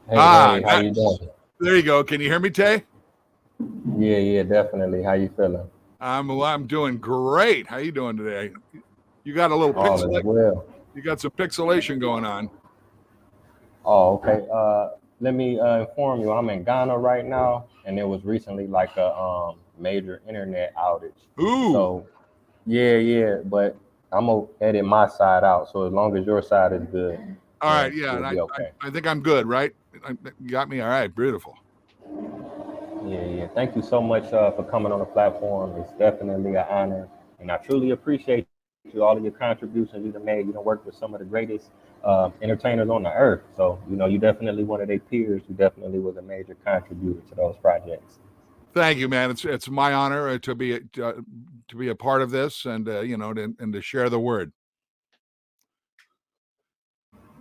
Hey, how you doing? There you go. Can you hear me, Tay? Yeah, definitely. How you feeling? I'm doing great. How you doing today? You got a little All is well. you got some pixelation going on. Oh, okay. Let me inform you. I'm in Ghana right now, and there was recently like a major internet outage. Ooh. So yeah, but I'm gonna edit my side out. So as long as your side is good, All right. then Yeah, we'll and be okay. I think I'm good, right? You got me. All right. Beautiful. Yeah. Thank you so much for coming on the platform. It's definitely an honor, and I truly appreciate you. All of your contributions you've made. You don't work with some of the greatest entertainers on the earth. So you definitely one of their peers. You definitely was a major contributor to those projects. Thank you, man. It's my honor to be a part of this and and to share the word.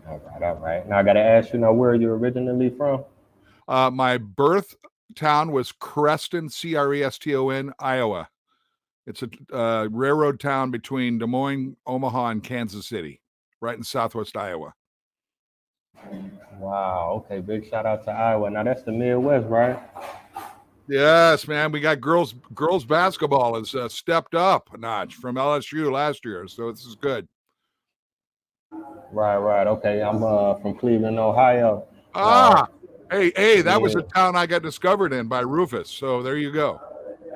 All right. Now I got to ask you now, where are you originally from? My birth town was Creston, Creston, Iowa. It's a railroad town between Des Moines, Omaha, and Kansas City, right in southwest Iowa. Wow. Okay. Big shout out to Iowa. Now that's the Midwest, right? Yes, man. We got girls basketball has stepped up a notch from LSU last year, so this is good. Right. Okay. I'm from Cleveland, Ohio. Now, Ah, hey, that was yeah. a town I got discovered in by Rufus. So there you go.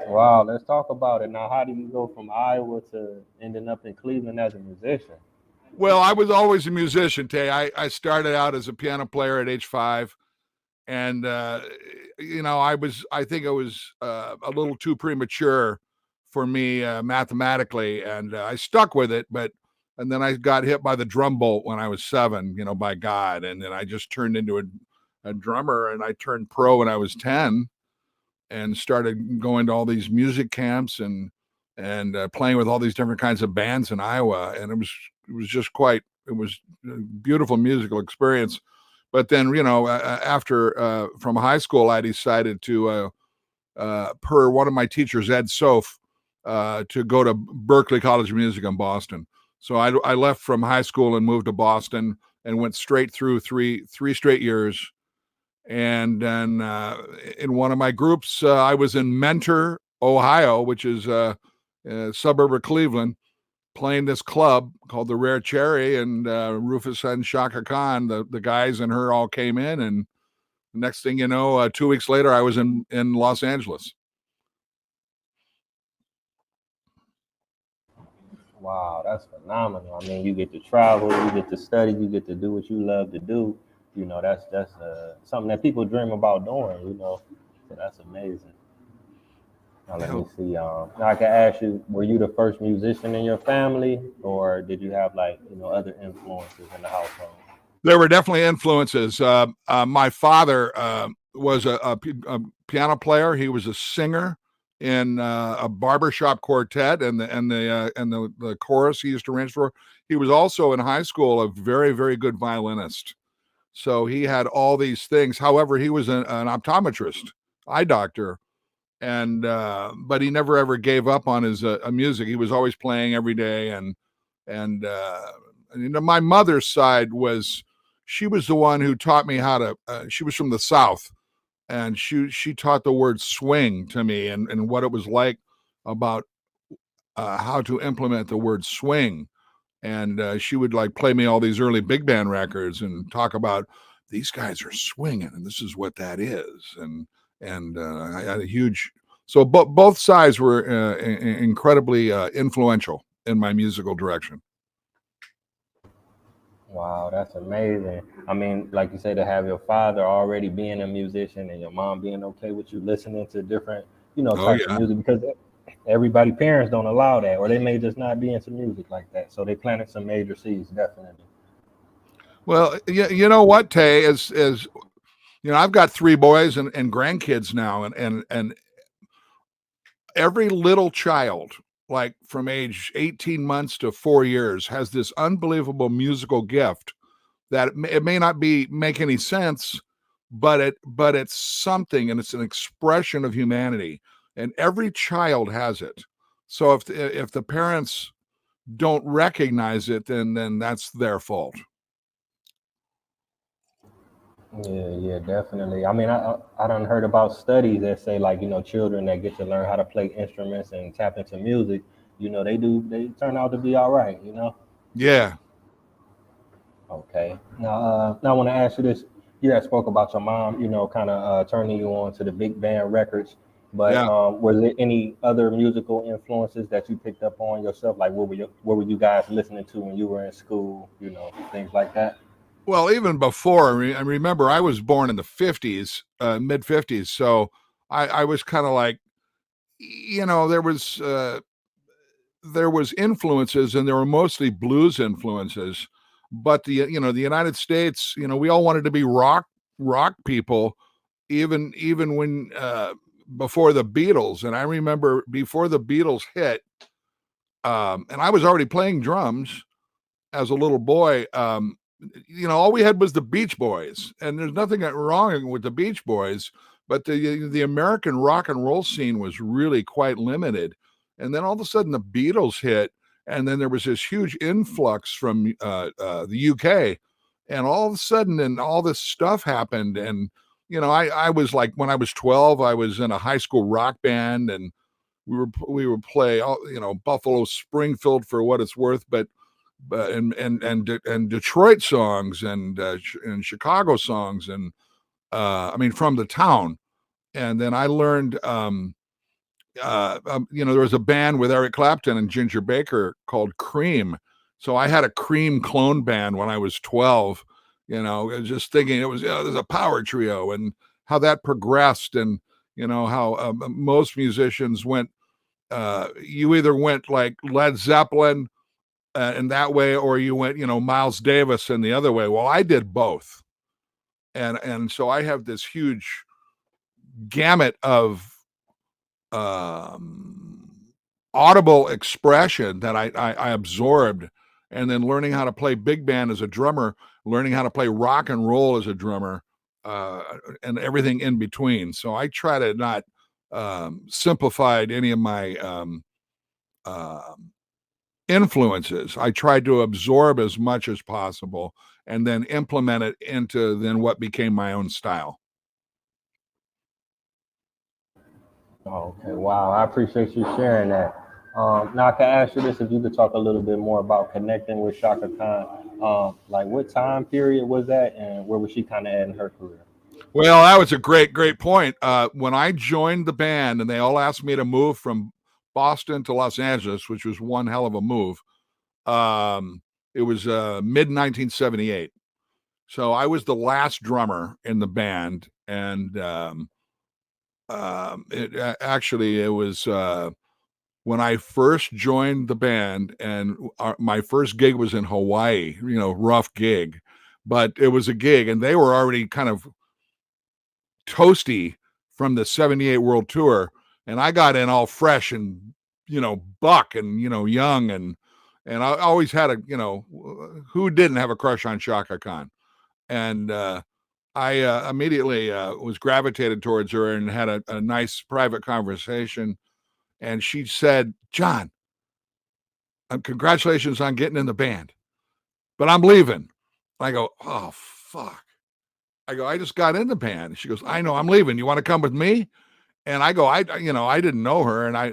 Wow. Let's talk about it now. How do you go from Iowa to ending up in Cleveland as a musician? Well, I was always a musician, Tay. I started out as a piano player at age 5, and I think it was a little too premature for me mathematically, and I stuck with it. And then I got hit by the drum bolt when I was 7, by God, and then I just turned into a drummer, and I turned pro when I was 10, and started going to all these music camps and playing with all these different kinds of bands in Iowa, and it was just it was a beautiful musical experience. But then, after from high school, I decided to, per one of my teachers, Ed Soph, to go to Berklee College of Music in Boston. So I left from high school and moved to Boston and went straight through three straight years. And then in one of my groups, I was in Mentor, Ohio, which is a suburb of Cleveland, playing this club called the Rare Cherry, and Rufus and Chaka Khan, the guys and her all came in, and the next thing you know, 2 weeks later, I was in Los Angeles. Wow, that's phenomenal. I mean, you get to travel, you get to study, you get to do what you love to do. That's something that people dream about doing. So that's amazing. Now let me see. Now I can ask you: were you the first musician in your family, or did you have like other influences in the household? There were definitely influences. My father was a piano player. He was a singer in a barbershop quartet, and the chorus he used to arrange for. He was also in high school a very, very good violinist. So he had all these things. However, he was an optometrist, eye doctor, and but he never ever gave up on his music. He was always playing every day, and my mother's side was she was the one who taught me how to. She was from the South, and she taught the word swing to me and what it was like about how to implement the word swing. And she would like play me all these early big band records and talk about these guys are swinging and this is what that is. And I had a huge so both sides were incredibly influential in my musical direction. Wow, that's amazing. I mean, like you say, to have your father already being a musician and your mom being okay with you listening to different, Oh types of yeah. music because everybody parents don't allow that, or they may just not be into music like that. So they planted some major seeds, definitely. Well, you know what, Tay, is I've got 3 boys and grandkids now, and every little child, like from age 18 months to 4 years, has this unbelievable musical gift that it may not be make any sense, but it's something, and it's an expression of humanity, and every child has it. So if the parents don't recognize it, then that's their fault. Yeah, definitely. I mean, I done heard about studies that say like, children that get to learn how to play instruments and tap into music, they turn out to be all right. Yeah, Okay. Now I want to ask you this. You had spoke about your mom, kind of turning you on to the big band records, but yeah. was there any other musical influences that you picked up on yourself? Like, what were you guys listening to when you were in school? Things like that. Well, even before, I remember I was born in the 50s, mid 50s. So I was kind of like, there was influences, and there were mostly blues influences. But the United States, we all wanted to be rock people, even when before the Beatles. And I remember before the Beatles hit, and I was already playing drums as a little boy. All we had was the Beach Boys, and there's nothing wrong with the Beach Boys, but the American rock and roll scene was really quite limited. And then all of a sudden, the Beatles hit, and then there was this huge influx from the UK, and all of a sudden, and all this stuff happened. And I was like, when I was 12, I was in a high school rock band, and we would play all, Buffalo Springfield for what it's worth, but and Detroit songs, and Chicago songs, and I mean, from the town. And then I learned, there was a band with Eric Clapton and Ginger Baker called Cream. So I had a Cream clone band when I was 12. Just thinking it was, there's a power trio, and how that progressed, and how most musicians went. You either went like Led Zeppelin in that way, or you went, Miles Davis in the other way. Well, I did both, and so I have this huge gamut of um, audible expression that I absorbed, and then learning how to play big band as a drummer, learning how to play rock and roll as a drummer, uh, and everything in between. So I try to not simplify any of my uh, influences. I tried to absorb as much as possible and then implement it into then what became my own style. Oh, okay, wow. I appreciate you sharing that. Now I can ask you this: if you could talk a little bit more about connecting with Shaka Khan, like what time period was that, and where was she kind of at in her career? Well, that was a great point. When I joined the band and they all asked me to move from Boston to Los Angeles, which was one hell of a move, it was mid 1978. So I was the last drummer in the band, and it was when I first joined the band, and my first gig was in Hawaii, rough gig, but it was a gig, and they were already kind of toasty from the 78 World Tour. And I got in all fresh and, buck and, young. And I always had who didn't have a crush on Chaka Khan? And I immediately was gravitated towards her and had a nice private conversation. And she said, John, congratulations on getting in the band, but I'm leaving. I go, oh, fuck. I go, I just got in the band. She goes, I know, I'm leaving. You want to come with me? And I go, I didn't know her, and I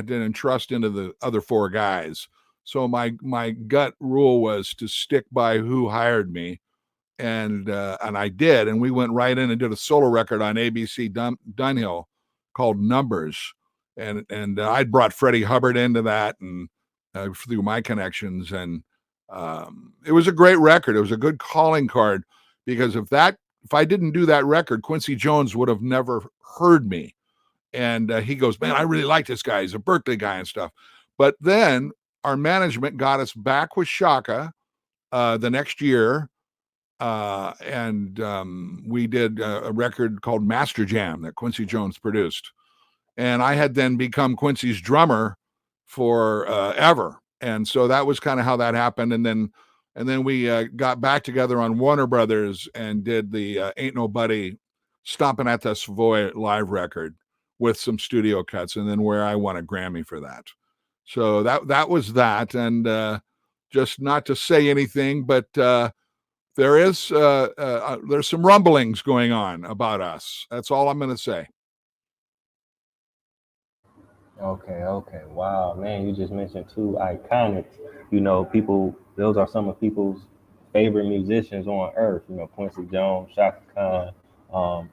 didn't trust into the other four guys. So my gut rule was to stick by who hired me, and I did. And we went right in and did a solo record on ABC Dunhill called Numbers, and I'd brought Freddie Hubbard into that, and through my connections, and it was a great record. It was a good calling card, because if I didn't do that record, Quincy Jones would have never heard me. And he goes, man, I really like this guy. He's a Berkeley guy and stuff. But then our management got us back with Shaka the next year, and we did a record called Master Jam that Quincy Jones produced. And I had then become Quincy's drummer for ever. And so that was kind of how that happened. And then we got back together on Warner Brothers and did the Ain't Nobody Stomping at the Savoy live record with some studio cuts, and then where I won a Grammy for that. So that was that. And just not to say anything, but there's some rumblings going on about us. That's all I'm going to say. Okay. Wow, man, you just mentioned two iconics. You know, people, those are some of people's favorite musicians on earth. You know, Quincy Jones, Chaka Khan.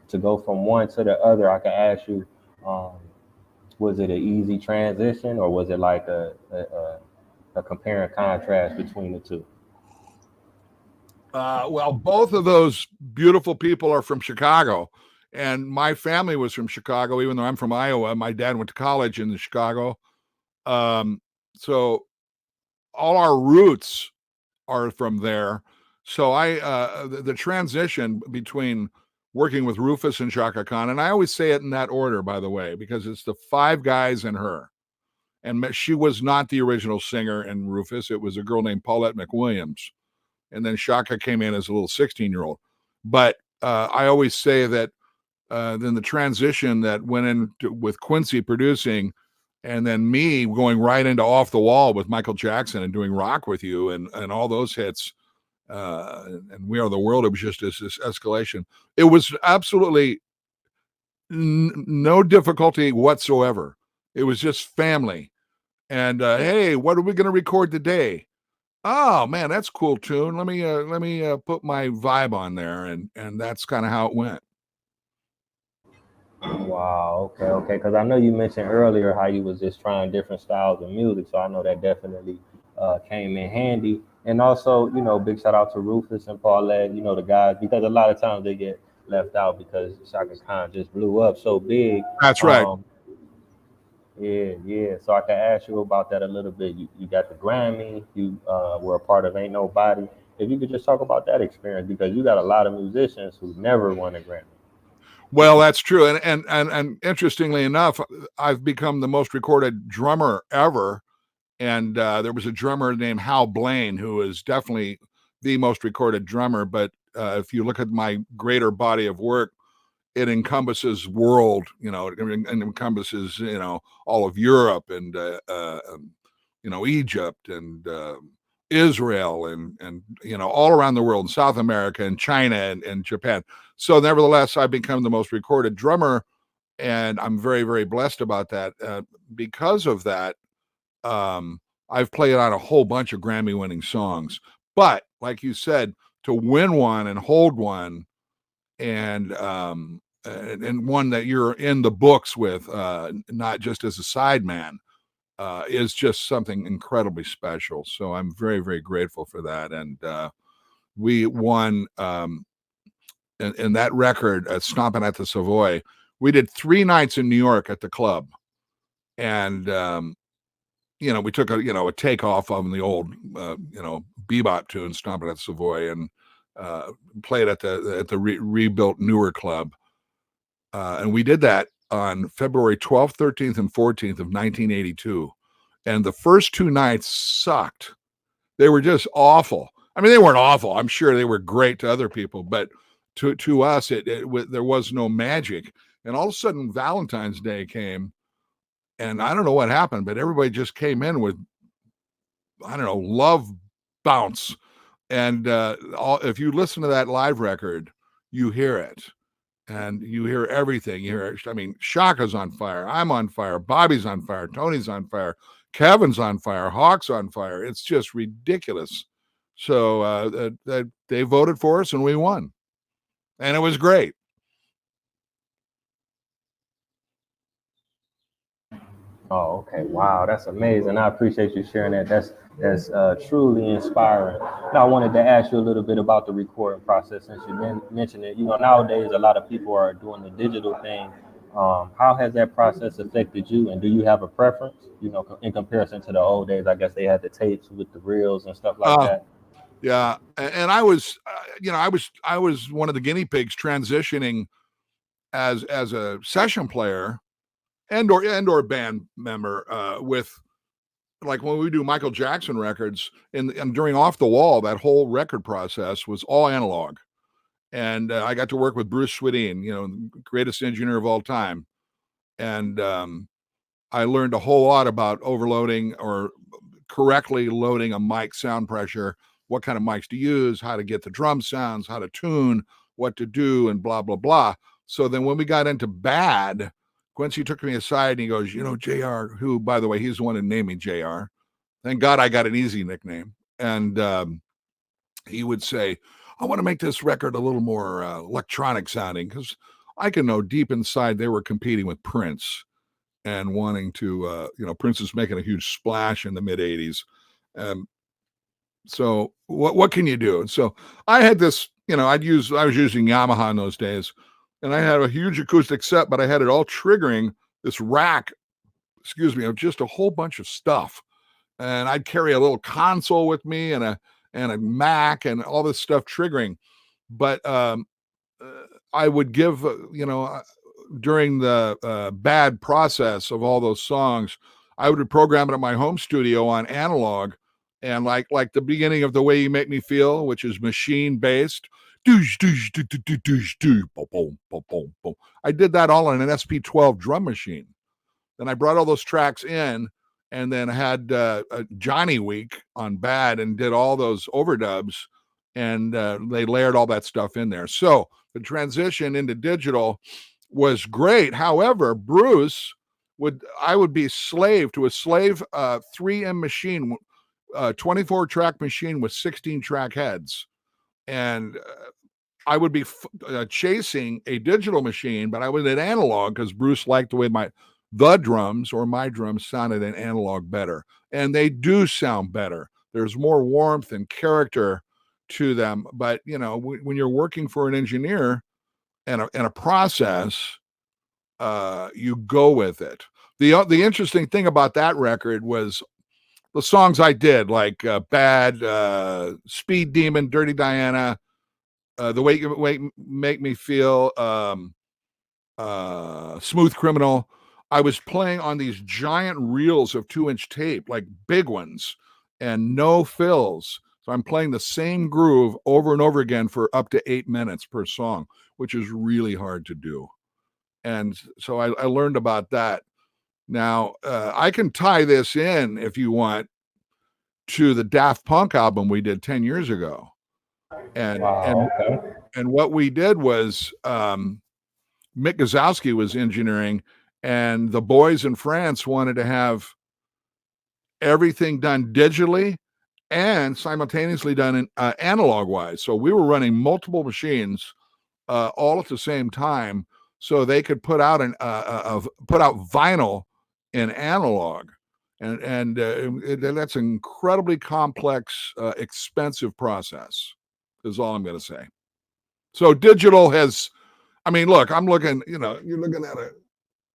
To go from one to the other, I can ask you, um, was it an easy transition, or was it like a compare and contrast between the two? Well, both of those beautiful people are from Chicago, and my family was from Chicago. Even though I'm from Iowa, my dad went to college in Chicago. So all our roots are from there. So the transition between working with Rufus and Chaka Khan, and I always say it in that order, by the way, because it's the five guys and her. And she was not the original singer in Rufus. It was a girl named Paulette McWilliams. And then Chaka came in as a little 16-year-old. But I always say that then the transition that went in with Quincy producing, and then me going right into Off the Wall with Michael Jackson and doing Rock With You and all those hits, and We Are the World, it was just this escalation. It was absolutely no difficulty whatsoever. It was just family. And hey, what are we going to record today? Oh man, that's a cool tune. Let me put my vibe on there, and that's kind of how it went. Wow, okay. Because I know you mentioned earlier how you was just trying different styles of music, so I know that definitely came in handy. And also, you know, big shout out to Rufus and Paulette, you know, the guys, because a lot of times they get left out because Shaka Khan just blew up so big. That's right. Um, yeah. So I can ask you about that a little bit. You got the Grammy, you were a part of Ain't Nobody. If you could just talk about that experience, because you got a lot of musicians who never won a Grammy. Well, that's true, and interestingly enough, I've become the most recorded drummer ever. And there was a drummer named Hal Blaine who is definitely the most recorded drummer. But if you look at my greater body of work, it encompasses world, it encompasses, all of Europe and, Egypt and Israel and, all around the world, South America and China and Japan. So nevertheless, I've become the most recorded drummer, and I'm very, very blessed about that. Because of that, I've played on a whole bunch of Grammy winning songs, but like you said, to win one and hold one and one that you're in the books with, not just as a sideman, is just something incredibly special. So I'm very, very grateful for that. And we won in that record, Stomping at the Savoy. We did 3 nights in New York at the club. And we took a takeoff of the old, bebop tune, Stomping at the Savoy, and played at the rebuilt newer club. And we did that on February 12th, 13th, and 14th of 1982. And the first 2 nights sucked. They were just awful. I mean, they weren't awful. I'm sure they were great to other people, but to us, there was no magic. And all of a sudden, Valentine's Day came, and I don't know what happened, but everybody just came in with, I don't know, love bounce. And if you listen to that live record, you hear it. And you hear everything. You hear, I mean, Shaka's on fire. I'm on fire. Bobby's on fire. Tony's on fire. Kevin's on fire. Hawk's on fire. It's just ridiculous. So they voted for us and we won. And it was great. Oh, okay. Wow, that's amazing. I appreciate you sharing that. That's truly inspiring. Now, I wanted to ask you a little bit about the recording process since you mentioned it. You know, nowadays a lot of people are doing the digital thing. How has that process affected you, and do you have a preference? You know, in comparison to the old days, I guess they had the tapes with the reels and stuff like that. Yeah, and I was, I was one of the guinea pigs transitioning as a session player and or band member with, like, when we do Michael Jackson records and during Off the Wall, that whole record process was all analog. And I got to work with Bruce Swedien, the greatest engineer of all time. And I learned a whole lot about overloading or correctly loading a mic sound pressure what kind of mics to use, how to get the drum sounds, how to tune, what to do, and blah, blah, blah. So then when we got into Bad, Quincy took me aside and he goes, JR, who, by the way, he's the one who named me JR. Thank God I got an easy nickname. And he would say, I want to make this record a little more electronic sounding, because I can know deep inside they were competing with Prince and wanting to, Prince is making a huge splash in the mid 80s. So what can you do? And so I had this, I was using Yamaha in those days, and I had a huge acoustic set, but I had it all triggering this rack, of just a whole bunch of stuff. And I'd carry a little console with me and a Mac and all this stuff triggering. But I would give, during the Bad process of all those songs, I would program it at my home studio on analog, and like the beginning of The Way You Make Me Feel, which is machine based. I did that all on an SP12 drum machine. Then I brought all those tracks in, and then had a Johnny Week on Bad and did all those overdubs, and they layered all that stuff in there. So the transition into digital was great. However, Bruce I would be slave to a 3M machine, 24 track machine with 16 track heads. And I would be chasing a digital machine, but I was an analog because Bruce liked the way my drums sounded in analog better. And they do sound better. There's more warmth and character to them. But, when you're working for an engineer and a process, you go with it. The interesting thing about that record was the songs I did, like Bad, Speed Demon, Dirty Diana, The Way You Make Me Feel, Smooth Criminal. I was playing on these giant reels of 2-inch tape, like big ones, and no fills. So I'm playing the same groove over and over again for up to 8 minutes per song, which is really hard to do. And so I learned about that. Now, I can tie this in, if you want, to the Daft Punk album we did 10 years ago. And what we did was Mick Gazowski was engineering, and the boys in France wanted to have everything done digitally and simultaneously done in analog wise. So we were running multiple machines all at the same time, so they could put out vinyl in analog, and that's an incredibly complex, expensive process, is all I'm going to say. So digital has, look, I'm looking, you're looking at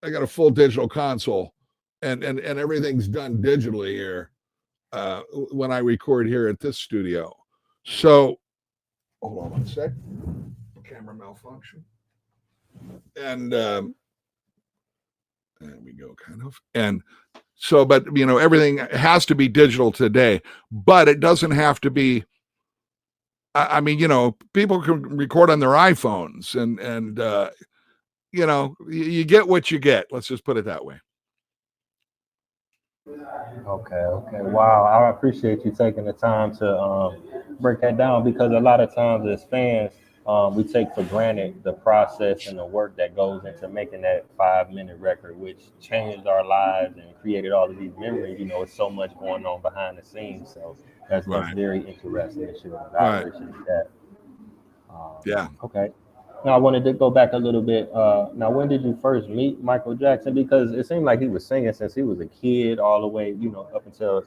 I got a full digital console, and everything's done digitally here when I record here at this studio. So hold on one sec. Camera malfunction. And there we go, kind of. And so, but everything has to be digital today, but it doesn't have to be. People can record on their iPhones, and you get what you get. Let's just put it that way. Okay. Wow. I appreciate you taking the time to break that down, because a lot of times as fans, we take for granted the process and the work that goes into making that 5-minute record, which changed our lives and created all of these memories. It's so much going on behind the scenes. So that's very interesting. I appreciate that. Yeah. Okay. Now I wanted to go back a little bit. Now, when did you first meet Michael Jackson? Because it seemed like he was singing since he was a kid all the way, up until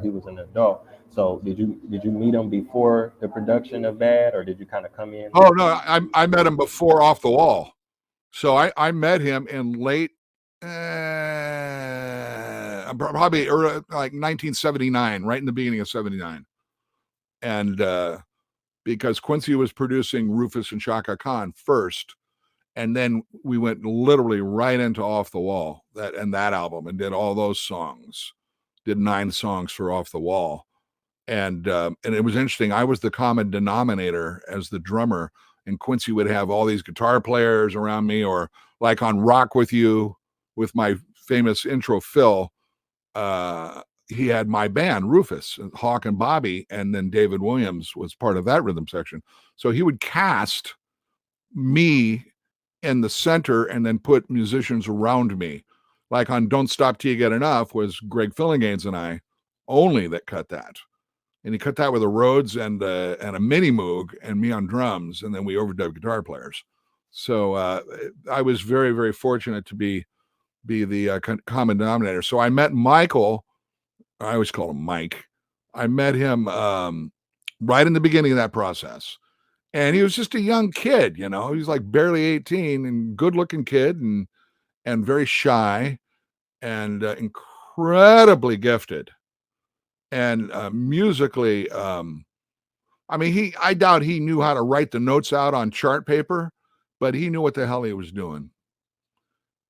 he was an adult. So did you meet him before the production of Bad, or did you kind of come in? Oh no, I met him before Off the Wall. So I met him in late, probably early, like 1979, right in the beginning of 79. And because Quincy was producing Rufus and Chaka Khan first, and then we went literally right into Off the Wall, that album, and did all those songs. Did 9 songs for Off the Wall. And it was interesting. I was the common denominator as the drummer, and Quincy would have all these guitar players around me, or like on Rock With You with my famous intro fill, he had my band, Rufus, Hawk and Bobby, and then David Williams was part of that rhythm section. So he would cast me in the center and then put musicians around me. Like on Don't Stop Till You Get Enough was Greg Fillinganes and I only that cut that. And he cut that with a Rhodes and a mini Moog and me on drums, and then we overdubbed guitar players. So I was very, very fortunate to be the common denominator. So I met Michael. I always call him Mike. I met him right in the beginning of that process. And he was just a young kid, you know, he was like barely 18 and good looking kid and very shy and incredibly gifted. And musically, I mean, I doubt he knew how to write the notes out on chart paper, but he knew what the hell he was doing.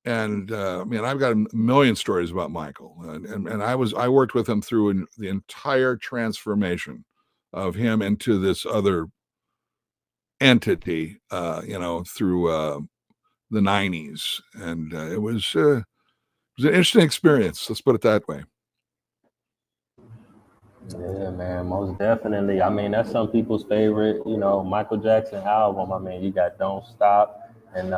And I mean, I've got a million stories about Michael, and I worked with him through the entire transformation of him into this other entity, you know, through the 90s, and it was an interesting experience. Let's put it that way. Yeah, man, most definitely. I mean, that's some people's favorite, you know, Michael Jackson album. I mean, you got Don't Stop and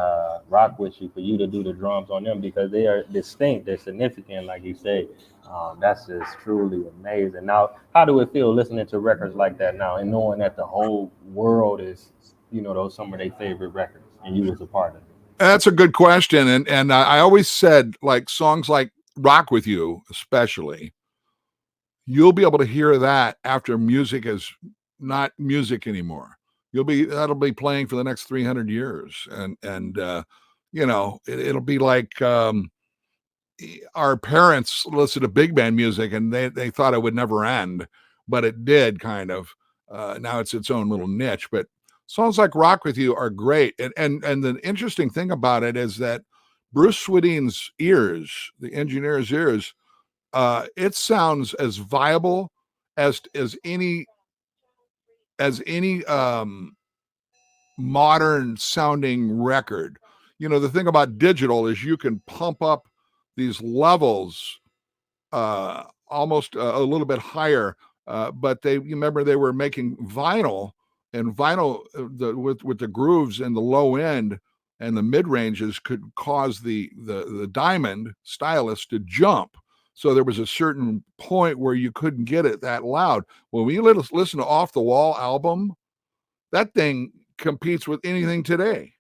Rock With You, for you to do the drums on them because they are distinct, they're significant, like you say. That's just truly amazing. Now, how do it feel listening to records like that now and knowing that the whole world is, you know, those some of their favorite records and you was a part of it? That's a good question, and I always said, like, songs like Rock With You, especially, you'll be able to hear that after music is not music anymore. That'll be playing for the next 300 years. And you know, it'll be like our parents listened to big band music and they thought it would never end, but it did kind of. Now it's its own little niche, but songs like Rock With You are great. And the interesting thing about it is that Bruce Swedeen's ears, the engineer's ears, it sounds as viable as any modern sounding record. You know, the thing about digital is you can pump up these levels almost a little bit higher, but you remember they were making vinyl, and vinyl with the grooves and the low end and the mid ranges could cause the diamond stylus to jump. So there was a certain point where you couldn't get it that loud. When we listen to Off the Wall album, that thing competes with anything today.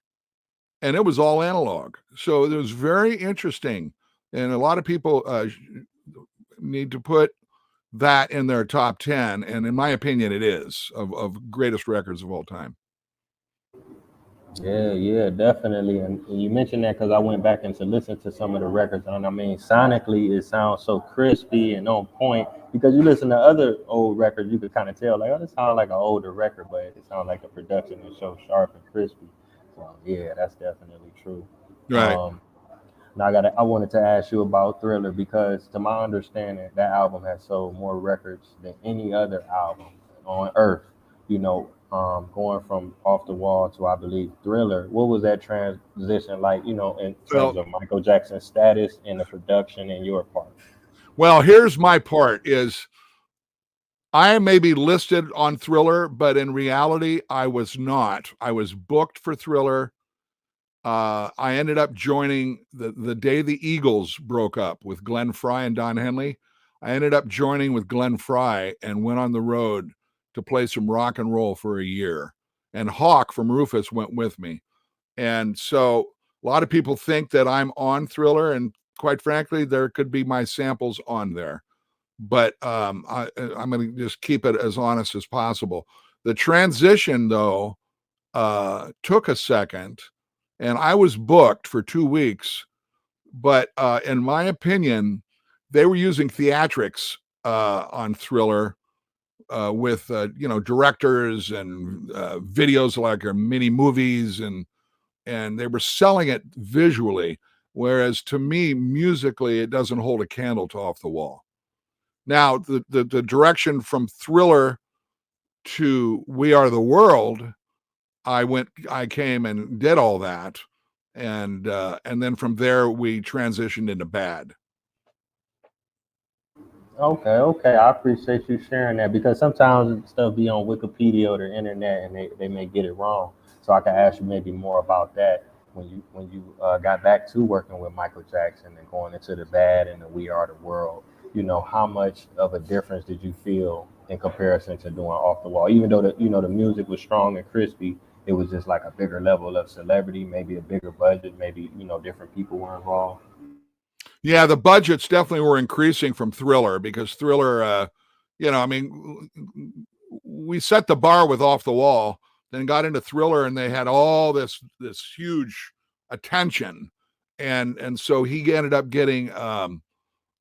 And it was all analog. So it was very interesting. And a lot of people need to put that in their top 10. And in my opinion, it is of greatest records of all time. Yeah, definitely. And you mentioned that because I went back and to listen to some of the records, and I mean, sonically, it sounds so crispy and on point. Because you listen to other old records, you could kind of tell, like, oh, this sounds like an older record, but it sounds like the production is so sharp and crispy. So yeah, that's definitely true. Right. Now I wanted to ask you about Thriller because, to my understanding, that album has sold more records than any other album on Earth. You know, going from Off the Wall to, I believe, Thriller. What was that transition like? You know, in terms of Michael Jackson's status and the production and your part. Well, here's my part: is I may be listed on Thriller, but in reality, I was not. I was booked for Thriller. I ended up joining the day the Eagles broke up with Glenn Frey and Don Henley. I ended up joining with Glenn Frey and went on the road to play some rock and roll for a year. And Hawk from Rufus went with me. And so a lot of people think that I'm on Thriller, and quite frankly, there could be my samples on there. But I'm going to just keep it as honest as possible. The transition, though, took a second, and I was booked for 2 weeks. But in my opinion, they were using theatrics on Thriller with directors and videos like mini movies, and they were selling it visually. Whereas to me, musically, it doesn't hold a candle to Off the Wall. Now, the direction from Thriller to We Are the World, I came and did all that, and then from there we transitioned into Bad. Okay. I appreciate you sharing that because sometimes stuff be on Wikipedia or the internet and they may get it wrong. So I can ask you maybe more about that when you got back to working with Michael Jackson and going into the bad and the We Are the World. You know, how much of a difference did you feel in comparison to doing Off the Wall? Even though the music was strong and crispy, it was just like a bigger level of celebrity, maybe a bigger budget, maybe different people were involved. Yeah, the budgets definitely were increasing from Thriller because Thriller, I mean, we set the bar with Off the Wall, then got into Thriller, and they had all this huge attention, and so he ended up getting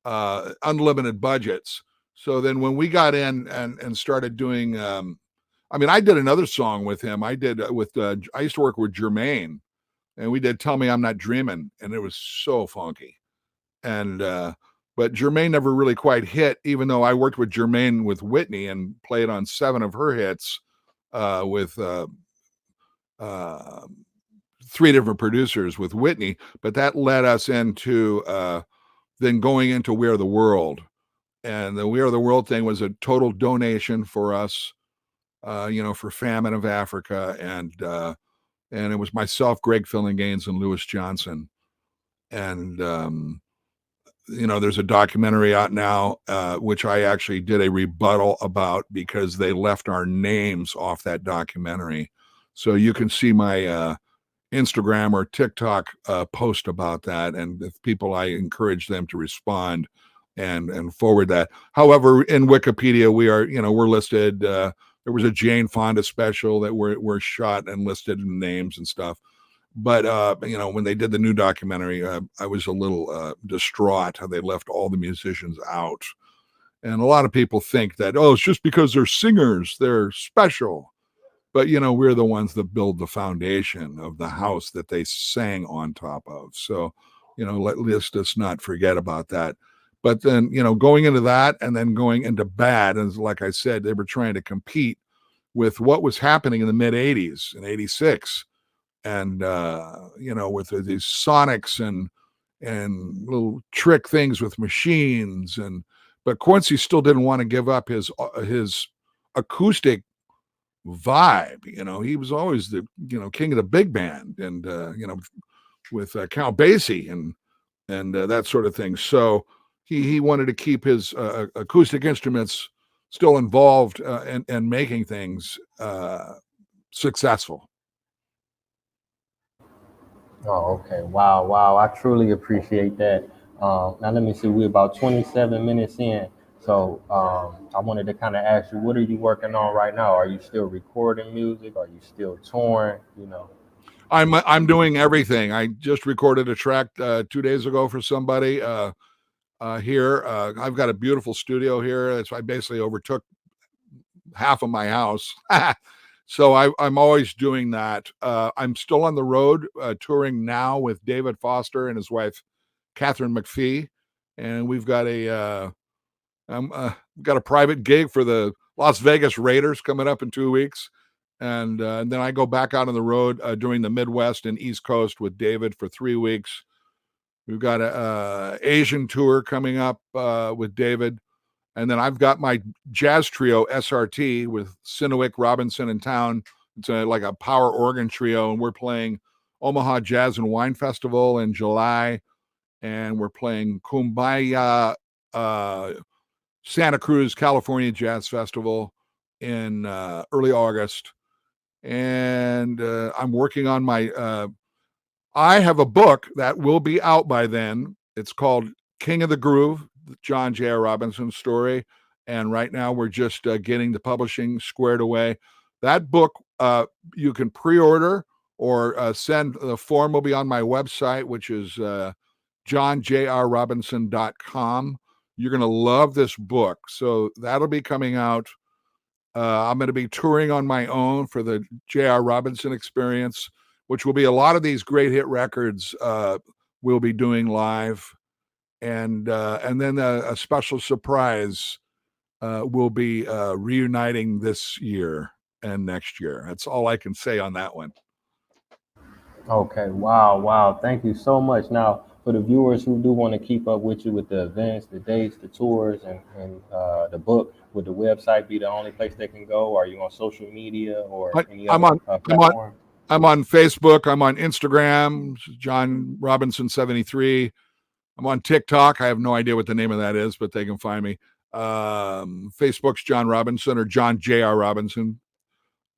unlimited budgets. So then when we got in and started doing, I mean, I did another song with him. I did I used to work with Jermaine, and we did "Tell Me I'm Not Dreaming," and it was so funky. And but Jermaine never really quite hit, even though I worked with Jermaine with Whitney and played on 7 of her hits with uh, 3 different producers with Whitney. But that led us into then going into We Are the World. And the We Are the World thing was a total donation for us, for famine of Africa. And it was myself, Greg Fillinganes, and Lewis Johnson. And there's a documentary out now, which I actually did a rebuttal about because they left our names off that documentary. So you can see my Instagram or TikTok post about that. And if people, I encourage them to respond and forward that. However, in Wikipedia, we're listed. There was a Jane Fonda special that we're shot and listed in names and stuff. But when they did the new documentary, I was a little distraught how they left all the musicians out. And a lot of people think that, oh, it's just because they're singers, they're special. But we're the ones that build the foundation of the house that they sang on top of. So let's not forget about that. But then going into that and then going into bad, and like I said, they were trying to compete with what was happening in the mid 80s and 86, and with these sonics and little trick things with machines. And but Quincy still didn't want to give up his acoustic vibe. He was always the king of the big band, and with Count Basie and that sort of thing. So he wanted to keep his acoustic instruments still involved and making things successful. Oh, okay. Wow. I truly appreciate that. Now let me see. We're about 27 minutes in, so I wanted to kind of ask you, what are you working on right now? Are you still recording music? Are you still touring? I'm doing everything. I just recorded a track 2 days ago for somebody here. I've got a beautiful studio here. I basically overtook half of my house. So I'm always doing that. I'm still on the road touring now with David Foster and his wife, Catherine McPhee. And we've got got a private gig for the Las Vegas Raiders coming up in 2 weeks. And then I go back out on the road during the Midwest and East Coast with David for 3 weeks. We've got a Asian tour coming up with David. And then I've got my jazz trio SRT with Sinowick, Robinson, and Town. It's like a power organ trio, and we're playing Omaha Jazz and Wine Festival in July, and we're playing Kumbaya Santa Cruz, California Jazz Festival in early August. And I'm working on I have a book that will be out by then. It's called King of the Groove, John J.R. Robinson story. And right now we're just getting the publishing squared away. That book you can pre-order or send. The form will be on my website, which is johnjrrobinson.com. You're going to love this book. So that'll be coming out. I'm going to be touring on my own for the J.R. Robinson experience, which will be a lot of these great hit records we'll be doing live. And then a special surprise will be reuniting this year and next year. That's all I can say on that one. Okay. Wow. Thank you so much. Now, for the viewers who do want to keep up with you with the events, the dates, the tours, and the book, would the website be the only place they can go? Are you on social media or any I'm other on I'm on platform? I'm on Facebook. I'm on Instagram, John Robinson 73. I'm on TikTok. I have no idea what the name of that is, but they can find me. Facebook's John Robinson or John J.R. Robinson.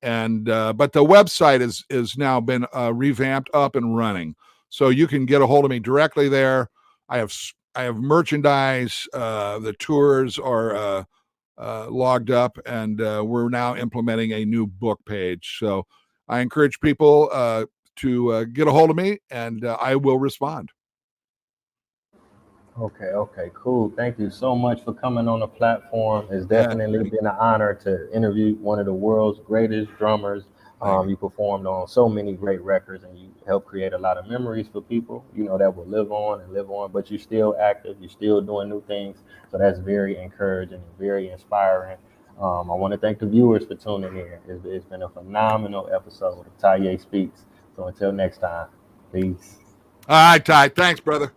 And but the website is now been revamped, up and running, so you can get a hold of me directly there. I have merchandise. The tours are logged up, and we're now implementing a new book page. So I encourage people to get a hold of me, and I will respond. Okay, cool. Thank you so much for coming on the platform. It's Yeah, definitely been an honor to interview one of the world's greatest drummers. thank you. You performed on so many great records, and you helped create a lot of memories for people, that will live on and live on. But you're still active, you're still doing new things. So that's very encouraging and very inspiring. I want to thank the viewers for tuning in. It's been a phenomenal episode of Taye Speaks. So until next time, peace. All right, Ty. Thanks, brother.